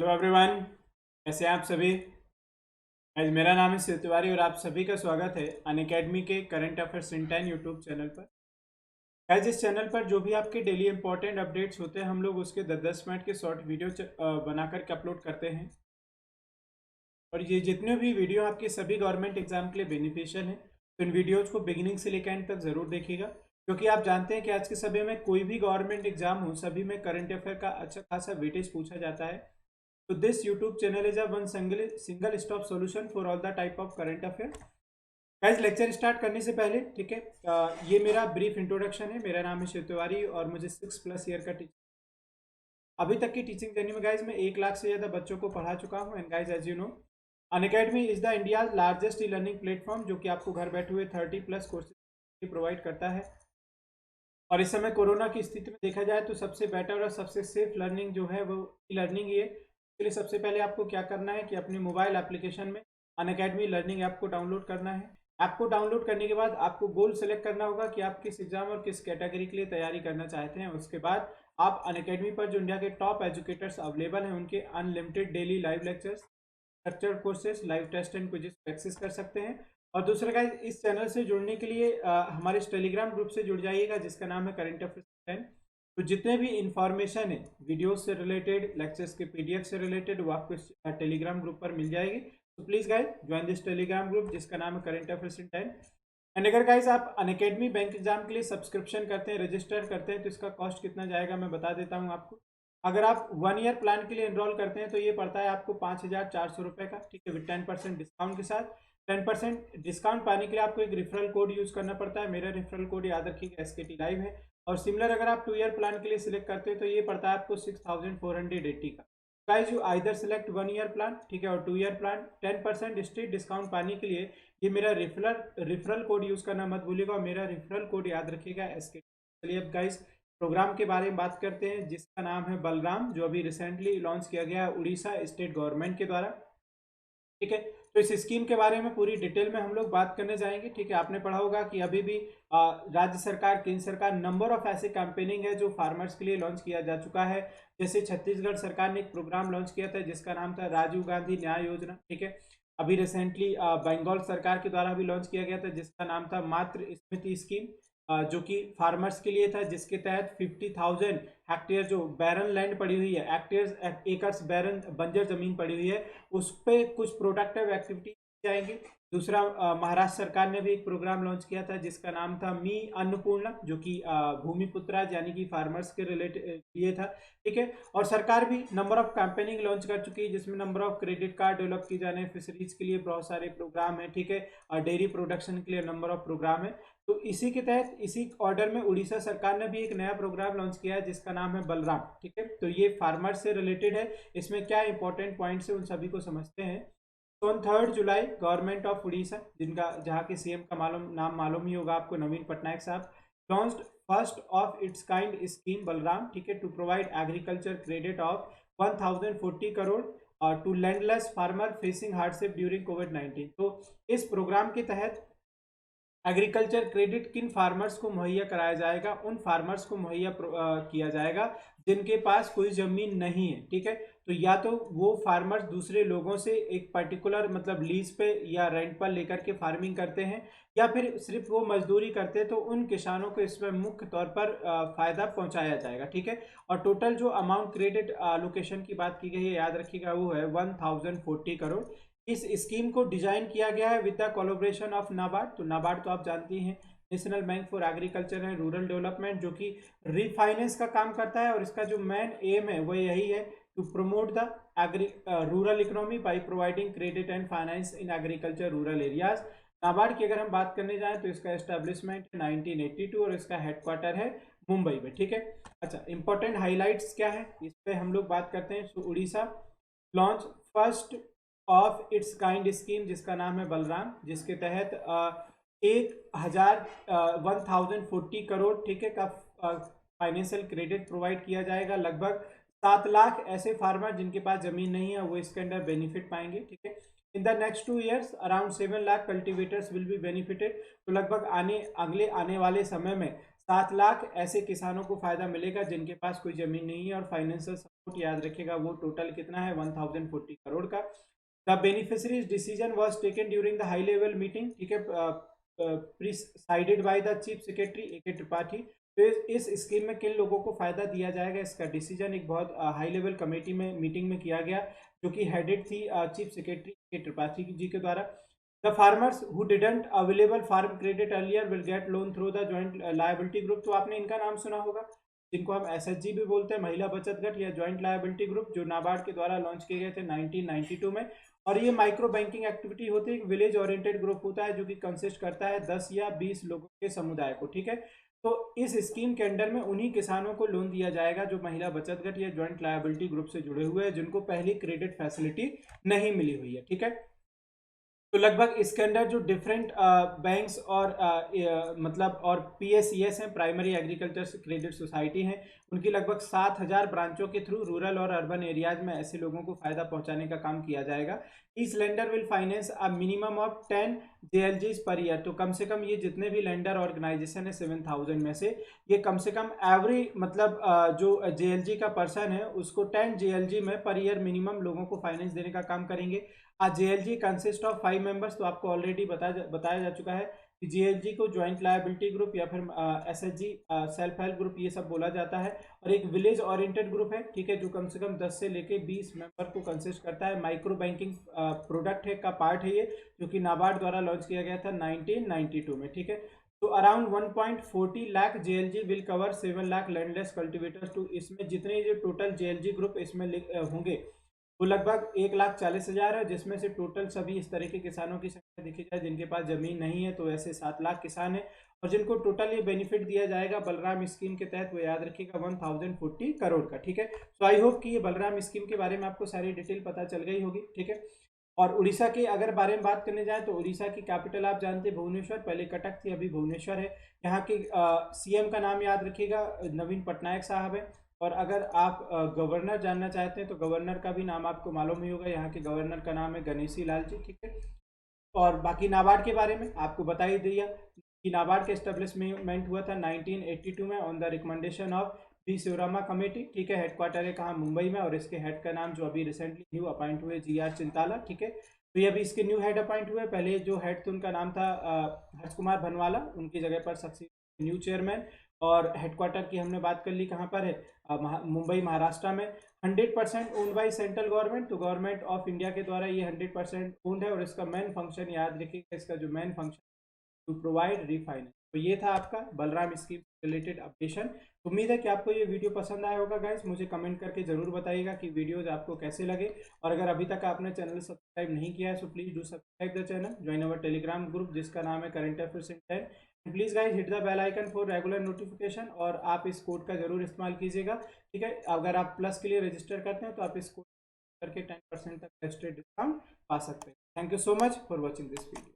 Hello everyone, कैसे हैं आप सभी। आज मेरा नाम है शिव तिवारी और आप सभी का स्वागत है अनअकैडमी के current affairs in 10 YouTube channel पर। आज इस चैनल पर जो भी आपके डेली इंपॉर्टेंट अपडेट्स होते हैं हम लोग उसके 10-10 मिनट के शॉर्ट वीडियो बना करके अपलोड करते हैं। और ये जितने भी वीडियो आपके सभी गवर्नमेंट एग्जाम के लिए बेनिफिशियल हैं, तो इन वीडियोज़ को बिगिनिंग से लेकर एंड तक ज़रूर देखिएगा, क्योंकि आप जानते हैं कि आज के समय में कोई भी गवर्नमेंट एग्जाम हो सभी में करंट अफेयर का अच्छा खासा वेटेज पूछा जाता है। So this YouTube channel is a one single stop solution for all the type of current affair. Guys lecture start करने से पहले ठीक है, ये मेरा ब्रीफ इंट्रोडक्शन है। मेरा नाम है शिव तिवारी और मुझे 6+ ईयर का टीचिंग, अभी तक की टीचिंग जर्नी में गाइस मैं 1 लाख से ज़्यादा बच्चों को पढ़ा चुका हूँ। And guys as you know Unacademy is the India largest e learning platform, जो कि आपको घर बैठे हुए 30+ कोर्सेज प्रोवाइड करता है। और इस समय कोरोना की स्थिति में देखा जाए तो सबसे बेटर और सबसे सेफ लर्निंग जो है वो ई लर्निंग ही है। इसके लिए सबसे पहले आपको क्या करना है कि अपने मोबाइल एप्लीकेशन में अनअकैडमी लर्निंग ऐप को डाउनलोड करना है। ऐप को डाउनलोड करने के बाद आपको गोल सेलेक्ट करना होगा कि आप किस एग्जाम और किस कैटेगरी के लिए तैयारी करना चाहते हैं। उसके बाद आप अनअकैडमी पर जो इंडिया के टॉप एजुकेटर्स अवेलेबल हैं उनके unlimited daily live lectures, structured courses, live test and quiz access कर सकते हैं। और दूसरा गाइस, इस चैनल से जुड़ने के लिए हमारे टेलीग्राम ग्रुप से जुड़ जाइएगा जिसका नाम है करंट अफेयर्स 10। तो जितने भी इंफॉर्मेशन है वीडियो से रिलेटेड, लेक्चर्स के पीडीएफ से रिलेटेड, वो आपको टेलीग्राम ग्रुप पर मिल जाएगी। तो please guys join this Telegram group जिसका नाम है करंट अफेयर्स 10। एंड अगर गाइस आप अनअकैडमी बैंक एग्जाम के लिए सब्सक्रिप्शन करते हैं, रजिस्टर करते हैं, तो इसका कॉस्ट कितना जाएगा मैं बता देता हूँ आपको। अगर आप 1 ईयर प्लान के लिए एनरोल करते हैं तो ये पड़ता है आपको 5,400 रुपये का, ठीक है, विद 10% डिस्काउंट के साथ। 10% डिस्काउंट पाने के लिए आपको एक रेफरल कोड यूज़ करना पड़ता है। मेरा रेफरल कोड याद रखिएगा, SKT लाइव है। और सिमिलर अगर आप 2 ईयर प्लान के लिए सिलेक्ट करते हैं तो ये पड़ता है आपको 6,480 का। Guys you either select 1 year plan, ठीक है, और 2 ईयर प्लान। 10% स्ट्रीट डिस्काउंट पाने के लिए ये मेरा रेफरल कोड यूज़ करना मत भूलिएगा, और मेरा रेफरल कोड याद रखिएगा, SKT। चलिए अब गाइस प्रोग्राम के बारे में बात करते हैं जिसका नाम है बलराम, जो अभी रिसेंटली लॉन्च किया गया है उड़ीसा स्टेट गवर्नमेंट के द्वारा, ठीक है। तो इस स्कीम के बारे में पूरी डिटेल में हम लोग बात करने जाएंगे, ठीक है। आपने पढ़ा होगा कि अभी भी राज्य सरकार, केंद्र सरकार, नंबर ऑफ ऐसे कैंपेनिंग है जो फार्मर्स के लिए लॉन्च किया जा चुका है। जैसे छत्तीसगढ़ सरकार ने एक प्रोग्राम लॉन्च किया था जिसका नाम था राजीव गांधी न्याय योजना, ठीक है। अभी रिसेंटली बंगाल सरकार के द्वारा भी लॉन्च किया गया था जिसका नाम था मातृ स्मृति स्कीम, जो कि फार्मर्स के लिए था, जिसके तहत 50,000 हेक्टेयर जो बैरन लैंड पड़ी हुई है, एकर्स बैरन बंजर जमीन पड़ी हुई है, उस पर कुछ प्रोडक्टिव एक्टिविटी जाएंगी। दूसरा महाराष्ट्र सरकार ने भी एक प्रोग्राम लॉन्च किया था जिसका नाम था मी अन्नपूर्णा, जो कि भूमिपुत्रा यानी कि फार्मर्स के रिलेटेड लिए था, ठीक है। और सरकार भी नंबर ऑफ कैंपेनिंग लॉन्च कर चुकी है जिसमें number of credit card develop किए जाने, फिशरीज के लिए बहुत सारे प्रोग्राम है, ठीक है, और डेयरी प्रोडक्शन के लिए नंबर ऑफ प्रोग्राम है। तो इसी के तहत इसी ऑर्डर में उड़ीसा सरकार ने भी एक नया प्रोग्राम लॉन्च किया है जिसका नाम है बलराम, ठीक है। तो ये फार्मर से रिलेटेड है, इसमें क्या इंपॉर्टेंट पॉइंट्स है उन सभी को समझते हैं। तो on 3 July government of Orissa, जिनका जहाँ के सीएम का नाम मालूम ही होगा आपको, नवीन पटनायक साहब, launched first of its kind scheme Balram, ठीक है, to provide agriculture credit of 1040 crore to landless farmer facing hardship during कोविड-19। तो इस प्रोग्राम के तहत एग्रीकल्चर क्रेडिट किन फार्मर्स को मुहैया कराया जाएगा, उन फार्मर्स को मुहैया किया जाएगा जिनके पास कोई ज़मीन नहीं है, ठीक है। तो या तो वो फार्मर्स दूसरे लोगों से एक पर्टिकुलर मतलब लीज पे या रेंट पर लेकर के फार्मिंग करते हैं, या फिर सिर्फ वो मजदूरी करते हैं, तो उन किसानों को इसमें मुख्य तौर पर फ़ायदा पहुंचाया जाएगा, ठीक है। और टोटल जो अमाउंट क्रेडिट लोकेशन की बात की गई है, याद रखिएगा, वो है 1040 करोड़। इस स्कीम को डिजाइन किया गया है with the collaboration of NABARD. तो नाबार्ड तो आप जानती हैं, national bank for agriculture and rural development, जो कि रीफाइनेंस का काम करता है, और इसका जो मेन एम है वो यही है to promote the rural economy by providing credit and finance in agriculture rural areas. NABARD की अगर हम बात करने जाएं तो इसका एस्टेब्लिशमेंट 1982 और इसका हेडक्वार्टर है मुंबई में, ठीक है। अच्छा, इंपॉर्टेंट हाईलाइट्स क्या है इस पर हम लोग बात करते हैं। तो Orissa launch first of its kind scheme जिसका नाम है बलराम, जिसके तहत 1040 करोड़, ठीक है, का फाइनेंशियल क्रेडिट प्रोवाइड किया जाएगा। लगभग 7 लाख ऐसे फार्मर जिनके पास जमीन नहीं है वो इसके अंदर बेनिफिट पाएंगे, ठीक है। In the next 2 years around 7 lakh cultivators will be benefited. तो लगभग आने वाले समय में 7 लाख ऐसे किसानों को फायदा मिलेगा जिनके पास कोई जमीन नहीं है। और फाइनेंशियल सपोर्ट याद रखिएगा वो टोटल कितना है 1040 करोड़ का। The beneficiaries decision was taken during the high level meeting, ठीक है, presided by the chief secretary A K. Tripathi. तो इस स्कीम में किन लोगों को फायदा दिया जाएगा, इसका डिसीजन एक बहुत हाई लेवल कमेटी में मीटिंग में किया गया, जो कि हेडेड थी चीफ सेक्रेटरी के त्रिपाठी जी के द्वारा। The farmers who didn't available farm credit earlier will get loan through the joint liability group. तो आपने इनका नाम सुना होगा, जिनको हम एसएचजी भी बोलते हैं, महिला बचत गठ या ज्वाइंट लायबिलिटी ग्रुप, जो नाबार्ड के द्वारा लॉन्च किए गए थे 1992 में। और ये माइक्रो बैंकिंग एक्टिविटी होती है, एक विलेज ओरिएंटेड ग्रुप होता है जो कि कंसिस्ट करता है 10 या 20 लोगों के समुदाय को, ठीक है। तो इस स्कीम के अंडर में उन्हीं किसानों को लोन दिया जाएगा जो महिला बचत गठ या ज्वाइंट लायबिलिटी ग्रुप से जुड़े हुए हैं, जिनको पहली क्रेडिट फैसिलिटी नहीं मिली हुई है, ठीक है। तो लगभग इसके अंदर जो डिफरेंट बैंक्स और मतलब और पीएसईएस हैं, प्राइमरी एग्रीकल्चर क्रेडिट सोसाइटी हैं, उनकी लगभग 7000 ब्रांचों के थ्रू रूरल और अर्बन एरियाज में ऐसे लोगों को फायदा पहुंचाने का काम किया जाएगा। Each lender will finance a minimum of 10 JLGs per year. तो कम से कम ये जितने भी लेंडर ऑर्गेनाइजेशन है 7000 में से, ये कम से कम एवरी मतलब जो JLG का पर्सन है उसको 10 JLG में पर ईयर मिनिमम लोगों को फाइनेंस देने का काम करेंगे। JLG consist of 5 members. तो आपको ऑलरेडी बताया जा चुका है कि JLG को ज्वाइंट लायबिलिटी ग्रुप या फिर SHG सेल्फ हेल्प ग्रुप ये सब बोला जाता है। और एक विलेज ओरिएंटेड ग्रुप है, ठीक है, जो कम से कम 10 से लेके 20 मेंबर को कंसिस्ट करता है। माइक्रो बैंकिंग प्रोडक्ट है का पार्ट है ये, जो कि नाबार्ड द्वारा लॉन्च किया गया था 1992 में, ठीक है। तो around 1.40 lakh JLG will cover 7 lakh landless cultivators. तो इसमें जितने जो टोटल JLG ग्रुप इसमें होंगे वो लगभग 1,40,000 है, जिसमें से टोटल सभी इस तरह के किसानों की संख्या देखी जाए जिनके पास जमीन नहीं है तो ऐसे 7 लाख किसान हैं। और जिनको टोटल ये बेनिफिट दिया जाएगा बलराम स्कीम के तहत, वो याद रखिएगा 1040 करोड़ का, ठीक है। सो आई होप कि ये बलराम स्कीम के बारे में आपको सारी डिटेल पता चल गई होगी, ठीक है। और उड़ीसा के अगर बारे में बात करने जाए तो उड़ीसा की कैपिटल आप जानते हैं भुवनेश्वर, पहले कटक थी अभी भुवनेश्वर है। यहाँ के सीएम का नाम याद रखिएगा नवीन पटनायक साहब है। और अगर आप गवर्नर जानना चाहते हैं तो गवर्नर का भी नाम आपको मालूम ही होगा, यहाँ के गवर्नर का नाम है गणेशी लाल जी, ठीक है। और बाकी नाबार्ड के बारे में आपको बता ही दिया कि नाबार्ड का एस्टेब्लिशमेंट हुआ था 1982 में on the recommendation of B Sivarama committee, ठीक है। हेडक्वार्टर है कहाँ, मुंबई में। और इसके हेड का नाम जो अभी रिसेंटली न्यू अपॉइंट हुए GR चिंताला, ठीक है। तो ये अभी इसके न्यू हेड अपॉइंट हुए। पहले जो हेड थे उनका नाम था हर्ष कुमार भनवाला, उनकी जगह पर सक्सेस न्यू चेयरमैन। और हेडक्वार्टर की हमने बात कर ली कहाँ पर है, मुंबई महाराष्ट्र में। 100% ओन्ड बाई सेंट्रल गवर्नमेंट, तो गवर्नमेंट ऑफ इंडिया के द्वारा ये 100% ओन्ड है। और इसका मेन फंक्शन याद रखिएगा, इसका जो main function to provide refinance. तो ये था आपका बलराम स्कीम रिलेटेड अपडेशन। उम्मीद है कि आपको ये वीडियो पसंद आया होगा गाइस। मुझे कमेंट करके जरूर बताइएगा कि वीडियोज आपको कैसे लगे। और अगर अभी तक आपने चैनल सब्सक्राइब नहीं किया है तो please do subscribe the channel, join our Telegram group जिसका नाम है current affairs in 10। Please guys hit the bell icon for regular notification. और आप इस कोड का जरूर इस्तेमाल कीजिएगा, ठीक है। अगर आप प्लस के लिए रजिस्टर करते हैं तो आप इस कोड करके 10% तक एक्स्ट्रा डिस्काउंट पा सकते हैं। Thank you so much for watching this video.